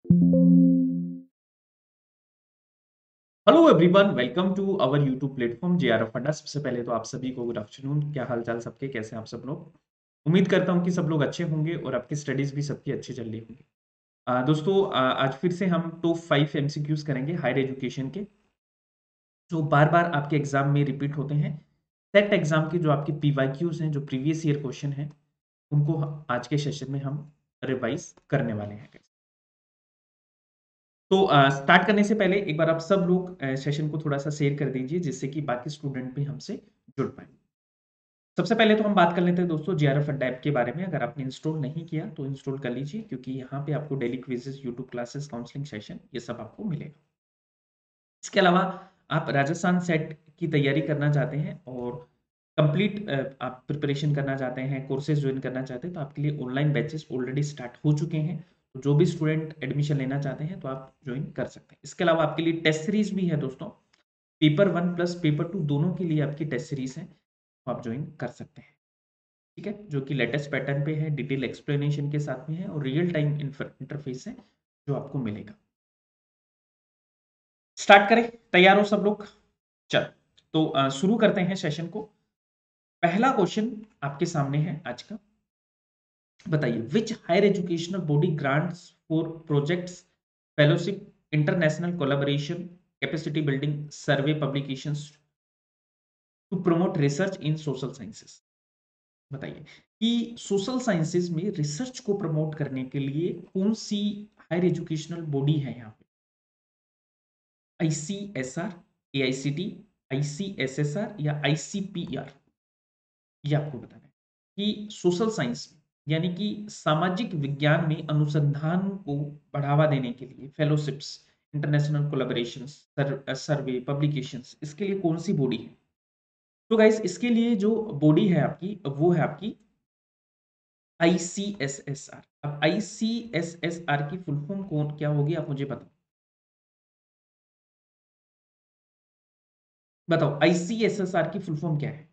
Hello everyone, welcome to our YouTube platform JRF अड्डा। सबसे पहले तो आप सभी को गुड आफ्टरनून। क्या हाल चाल सबके, कैसे हैं आप सब लोग? उम्मीद करता हूं कि सब लोग अच्छे होंगे और आपकी स्टडीज भी सबकी अच्छी चल रही होंगी। दोस्तों, आज फिर से हम टॉप 5 एमसीक्यूज करेंगे हायर एजुकेशन के, जो बार बार आपके एग्जाम में रिपीट होते हैं। सेट एग्जाम के जो आपके पीवाईक्यूज हैं, जो प्रीवियस ईयर क्वेश्चन हैं, उनको आज के सेशन में हम रिवाइज करने वाले हैं। तो स्टार्ट करने से पहले एक बार आप सब लोग सेशन को थोड़ा सा शेयर कर दीजिए, जिससे कि बाकी स्टूडेंट भी हमसे जुड़ पाए। सबसे पहले तो हम बात कर लेते हैं दोस्तों जेआरएफ अड्डा ऐप के बारे में। अगर आपने इंस्टॉल नहीं किया तो इंस्टॉल कर लीजिए, क्योंकि यहाँ पे आपको daily quizzes, YouTube classes, counselling session, ये सब आपको मिलेगा। इसके अलावा आप राजस्थान सेट की तैयारी करना चाहते हैं और कंप्लीट आप प्रिपरेशन करना चाहते हैं, कोर्सेज ज्वाइन करना चाहते हैं, तो आपके लिए ऑनलाइन बैचेस ऑलरेडी स्टार्ट हो चुके हैं। तो जो भी स्टूडेंट एडमिशन लेना चाहते हैं तो आप ज्वाइन कर सकते हैं। इसके अलावा आपके लिए टेस्ट सीरीज भी है दोस्तों। पेपर 1 प्लस पेपर 2 दोनों के लिए आपकी टेस्ट सीरीज है, तो आप ज्वाइन कर सकते हैं। ठीक है, जो कि लेटेस्ट पैटर्न पे है, डिटेल एक्सप्लेनेशन के साथ में है और रियल टाइम इंटरफेस है जो आपको मिलेगा। स्टार्ट करें, तैयार हो सब लोग? चल, तो शुरू करते हैं सेशन को। पहला क्वेश्चन आपके सामने है आज का। बताइए, which higher educational body grants for projects, fellowship, international collaboration, capacity building, survey publications to promote research in social sciences? बताइए कि सोशल साइंसेज में रिसर्च को प्रमोट करने के लिए कौन सी हायर एजुकेशनल बॉडी है यहाँ पे? आईसीएसआर, एआईसीटी, आईसीएसएसआर या आईसीपीआर? ये आपको बताना है कि सोशल साइंस यानी कि सामाजिक विज्ञान में अनुसंधान को बढ़ावा देने के लिए फेलोशिप्स, इंटरनेशनल कोलैबोरेशंस, सर्वे पब्लिकेशंस, इसके लिए कौन सी बॉडी है? तो गाइस, इसके लिए जो बॉडी है आपकी, वो है आपकी आईसीएसएसआर। अब आईसीएसएसआर की फुल फॉर्म कौन क्या होगी, आप मुझे बताओ। बताओ आईसीएसएसआर की फुल फॉर्म क्या है?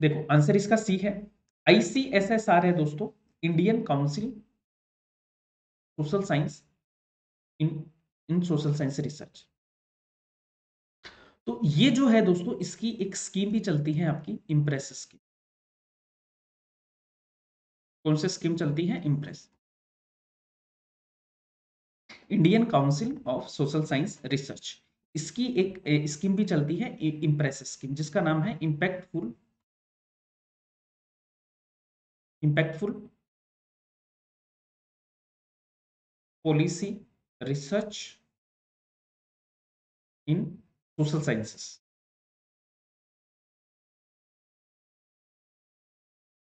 देखो, आंसर इसका सी है। आईसीएसएसआर है दोस्तों, इंडियन काउंसिल सोशल साइंस इन इन सोशल साइंस रिसर्च। तो ये जो है दोस्तों, इसकी एक स्कीम भी चलती है आपकी, इम्प्रेस स्कीम। कौन सी स्कीम चलती है? Impress, Indian council of social science research. इसकी एक स्कीम भी चलती है, इम्प्रेस स्कीम, जिसका नाम है impactful policy research in social sciences.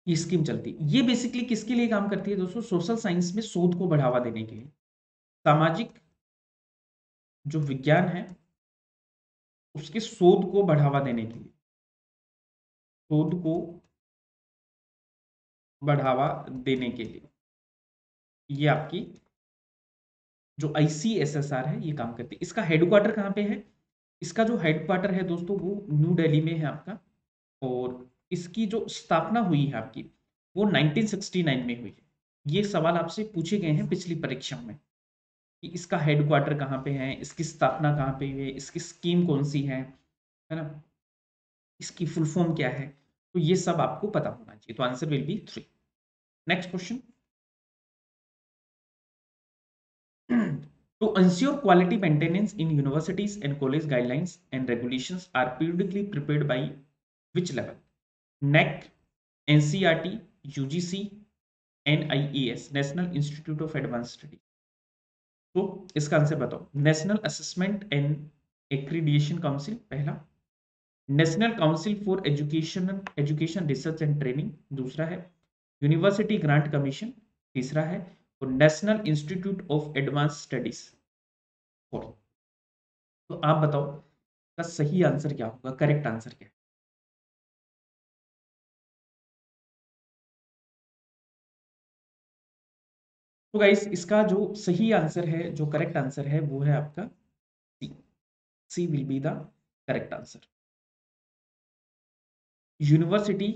ये स्कीम चलती है। ये बेसिकली किसके लिए काम करती है दोस्तों? सोशल साइंस में शोध को बढ़ावा देने के लिए, सामाजिक जो विज्ञान है उसके शोध को बढ़ावा देने के लिए, शोध को बढ़ावा देने के लिए ये आपकी जो आईसीएसएसआर है ये काम करती है। इसका हेडक्वार्टर कहाँ पे है? इसका जो हेडक्वार्टर है दोस्तों, वो न्यू दिल्ली में है आपका। और इसकी जो स्थापना हुई है आपकी, वो 1969 में हुई है। ये सवाल आपसे पूछे गए हैं पिछली परीक्षा में कि इसका हेडक्वार्टर कहाँ पे है, इसकी स्थापना कहाँ पे हुई है, इसकी स्कीम कौन सी है ना, इसकी फुल फॉर्म क्या है। तो ये सब आपको पता होना चाहिए। तो answer will be 3। Next question. To ensure quality maintenance in universities and college guidelines and regulations are periodically prepared by which level? NEC, NCERT, UGC, NIES, National Institute of Advanced Study। तो इसका answer बताओ। National assessment and accreditation council पहला, national council for education research and training दूसरा है, university grant commission तीसरा है, और national institute of advance studies fourth. तो आप बताओ का सही आंसर क्या होगा, करेक्ट आंसर क्या है? तो गाइस, इसका जो सही आंसर है, जो करेक्ट आंसर है, वो है आपका C. C will be the correct answer. University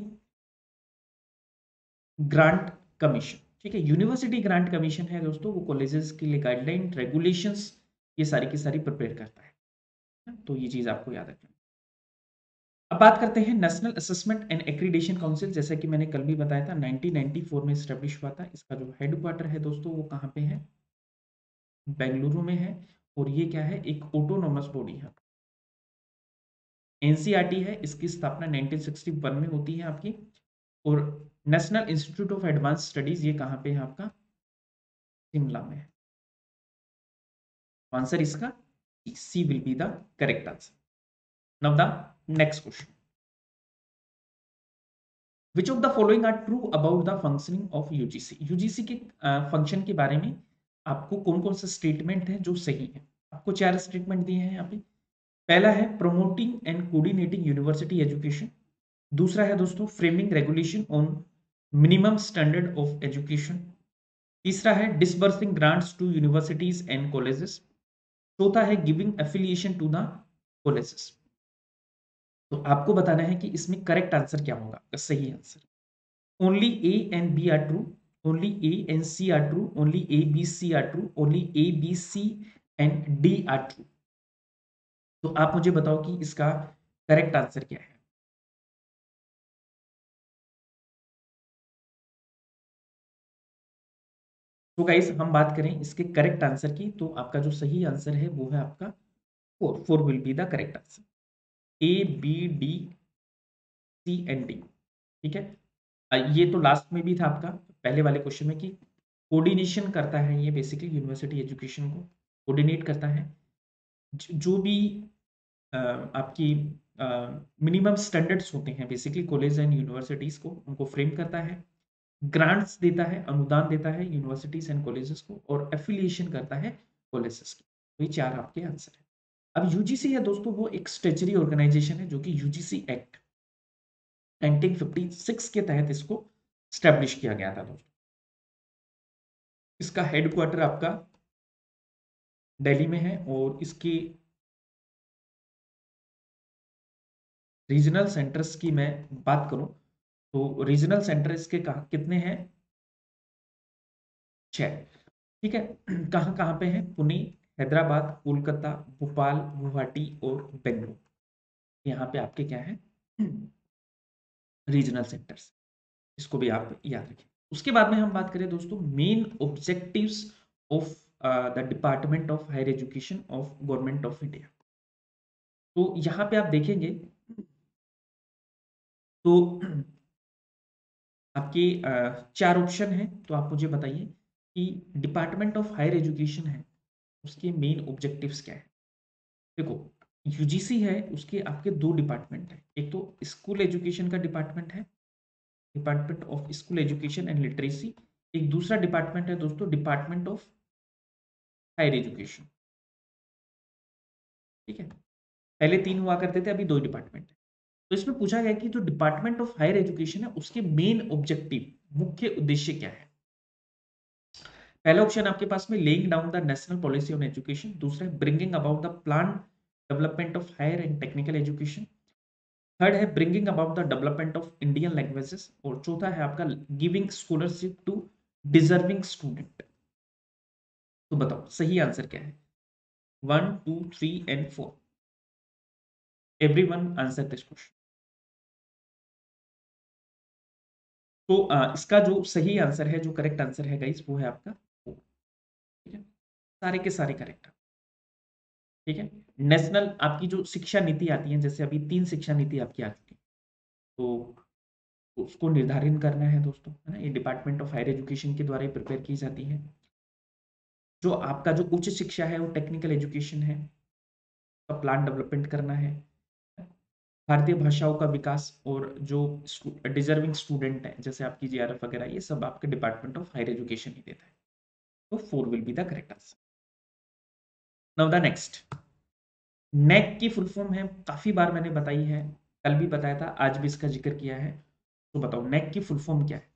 grant commission. ठीक है, यूनिवर्सिटी ग्रांट कमीशन है दोस्तों, वो कॉलेजेस के लिए गाइडलाइन, रेगुलेशंस ये सारी की सारी प्रिपेयर करता है। तो ये चीज आपको याद रखना है। अब बात करते हैं national assessment and accreditation council. जैसा कि मैंने कल भी बताया था 1994 में स्टैब्लिश हुआ था। इसका जो हेडक्वार्टर है दोस्तों वो कहाँ पे है, बेंगलुरु में है। और ये क्या है, एक ऑटोनोमस बॉडी है, एनसीईआरटी है। इसकी स्थापना 1961 में होती है आपकी। और national institute of advance studies ये कहाँ पे है आपका, शिमला में है। आंसर इसका C will be the correct answer. Now the next question, which of the following are true about the functioning of UGC. UGC के फंक्शन के बारे में आपको कौन कौन सा स्टेटमेंट है जो सही है। आपको 4 स्टेटमेंट दिए हैं यहाँ पे। पहला है promoting and coordinating university education. दूसरा है दोस्तों framing regulation on minimum standard of education. तीसरा है disbursing grants to universities and colleges. चौथा है giving affiliation to the colleges. तो आपको बताना है कि इसमें करेक्ट आंसर क्या होगा, सही answer. Only A and B are true, only A and C are true, only A B C are true, only A B C and D are true. तो आप मुझे बताओ कि इसका करेक्ट आंसर क्या है। तो गाइस हम बात करें इसके करेक्ट आंसर की, तो आपका जो सही आंसर है वो है आपका 4। 4 will be the correct answer, A B D C and D. ठीक है, ये तो लास्ट में भी था आपका पहले वाले क्वेश्चन में कि कोऑर्डिनेशन करता है ये, बेसिकली यूनिवर्सिटी एजुकेशन को कोऑर्डिनेट करता है। जो भी आपकी मिनिमम स्टैंडर्ड्स होते हैं बेसिकली कॉलेज एंड यूनिवर्सिटीज को, उनको फ्रेम करता है, ग्रांट्स देता है, अनुदान देता है यूनिवर्सिटीज एंड कॉलेजेस को, और एफिलिएशन करता है कॉलेजेस की। तो ये 4 आपके आंसर है। अब यूजीसी है दोस्तों, वो एक स्टेचुरी ऑर्गेनाइजेशन है जो कि यूजीसी एक्ट 1956 के तहत इसको स्टैब्लिश किया गया था दोस्तों। इसका हेडक्वार्टर आपका दिल्ली में है, और इसकी रीजनल सेंटर्स की मैं बात करूं तो रीजनल सेंटर इसके कितने हैं, 6। ठीक है, कहाँ कहाँ पे है, पुणे, हैदराबाद, कोलकाता, भोपाल, गुवाहाटी और बेंगलुरु। यहाँ पे आपके क्या है, रीजनल सेंटर्स। इसको भी आप याद रखें। उसके बाद में हम बात करें दोस्तों main objectives of the department of higher education of government of India. तो यहाँ पे आप देखेंगे तो आपके 4 ऑप्शन हैं। तो आप मुझे बताइए कि डिपार्टमेंट ऑफ हायर एजुकेशन है उसके मेन ऑब्जेक्टिव्स क्या है। देखो यूजीसी है, उसके आपके 2 डिपार्टमेंट है। एक तो स्कूल एजुकेशन का डिपार्टमेंट है, department of school education and literacy. एक दूसरा डिपार्टमेंट है दोस्तों डिपार्टमेंट ऑफ हायर एजुकेशन। ठीक है, पहले 3 हुआ करते थे, अभी 2 डिपार्टमेंट है। तो इसमें पूछा गया कि जो डिपार्टमेंट ऑफ हायर एजुकेशन है उसके मेन ऑब्जेक्टिव, मुख्य उद्देश्य क्या है। पहला ऑप्शन आपके पास में laying down the national policy on education. दूसरा है bringing about the plan development of higher and technical education. Third है bringing about the development of Indian languages. और चौथा है आपका giving scholarship to deserving student. तो बताओ सही आंसर क्या है, 1 2 3 and 4। Everyone answer this question. तो इसका जो सही आंसर है, जो करेक्ट आंसर है गाइस, वो है आपका 4। ठीक है, सारे के सारे करेक्ट। ठीक है, नेशनल आपकी जो शिक्षा नीति आती है, जैसे अभी 3 शिक्षा नीति आपकी आ चुकी है, तो उसको निर्धारित करना है दोस्तों, है ना। ये डिपार्टमेंट ऑफ हायर एजुकेशन के द्वारा ही प्रिपेयर की जाती है। जो आपका जो उच्च शिक्षा है वो टेक्निकल एजुकेशन है, का प्लान डेवलपमेंट करना है, भारतीय भाषाओं का विकास, और जो डिजर्विंग स्टूडेंट है जैसे आपकी जीआरएफ वगैरह, ये सब आपके डिपार्टमेंट ऑफ हायर एजुकेशन ही देता है। तो 4 will be the correct answer. Now the next, NAAC की फुल फॉर्म है, काफी बार मैंने बताई है, कल भी बताया था, आज भी इसका जिक्र किया है। तो बताओ नेक की फुल फॉर्म क्या है।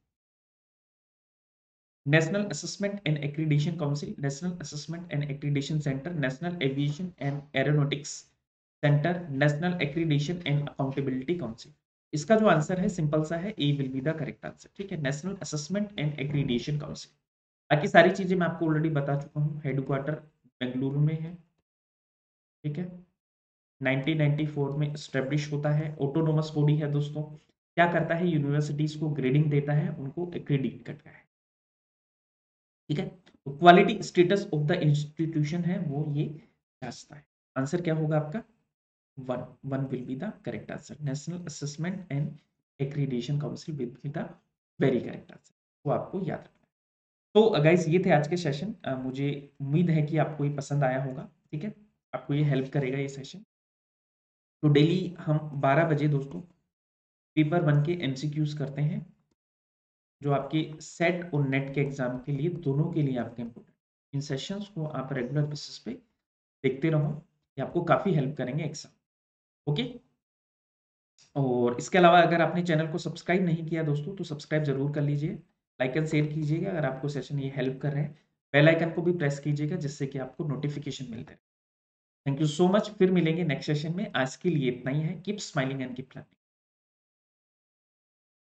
National assessment and accreditation council, national assessment and accreditation centre, national aviation and aeronautics centre, national accreditation and accountability council. इसका जो आंसर है सिंपल सा है, A will be the correct answer. ठीक है, national assessment and accreditation council. बाकी सारी चीजें मैं आपको ऑलरेडी बता चुका हूँ। हेडक्वार्टर बेंगलुरु में है। ठीक है, 1994 में स्टेब्लिश होता है, ऑटोनोमस बॉडी है दोस्तों। क्या करता है, यूनिवर्सिटीज को ग्रेडिंग देता है, उनको एक्रेडिट करता है। ठीक है, तो quality status of the institution है वो ये जांचता है। आंसर क्या होगा आपका, one. One will be the correct answer. National assessment and accreditation council will be the very correct answer. वो आपको याद रखना है। तो गाइस ये थे आज के सेशन। मुझे उम्मीद है कि आपको ये पसंद आया होगा। ठीक है, आपको ये हेल्प करेगा ये सेशन। तो डेली हम 12 बजे दोस्तों पेपर 1 के एमसीक्यूज करते हैं, जो आपके सेट और नेट के एग्जाम के लिए, दोनों के लिए आपके इम्पोर्टेंट। इन सेशंस को आप रेगुलर बेसिस पे देखते रहो, ये आपको काफ़ी हेल्प करेंगे एग्जाम। ओके, और इसके अलावा अगर आपने चैनल को सब्सक्राइब नहीं किया दोस्तों, तो सब्सक्राइब जरूर कर लीजिए, लाइक एंड शेयर कीजिएगा अगर आपको सेशन ये हेल्प कर रहे हैं। बेल आइकन को भी प्रेस कीजिएगा जिससे कि आपको नोटिफिकेशन मिलते रहे। थैंक यू सो मच, फिर मिलेंगे नेक्स्ट सेशन में। आज के लिए इतना ही है। Keep smiling and keep learning.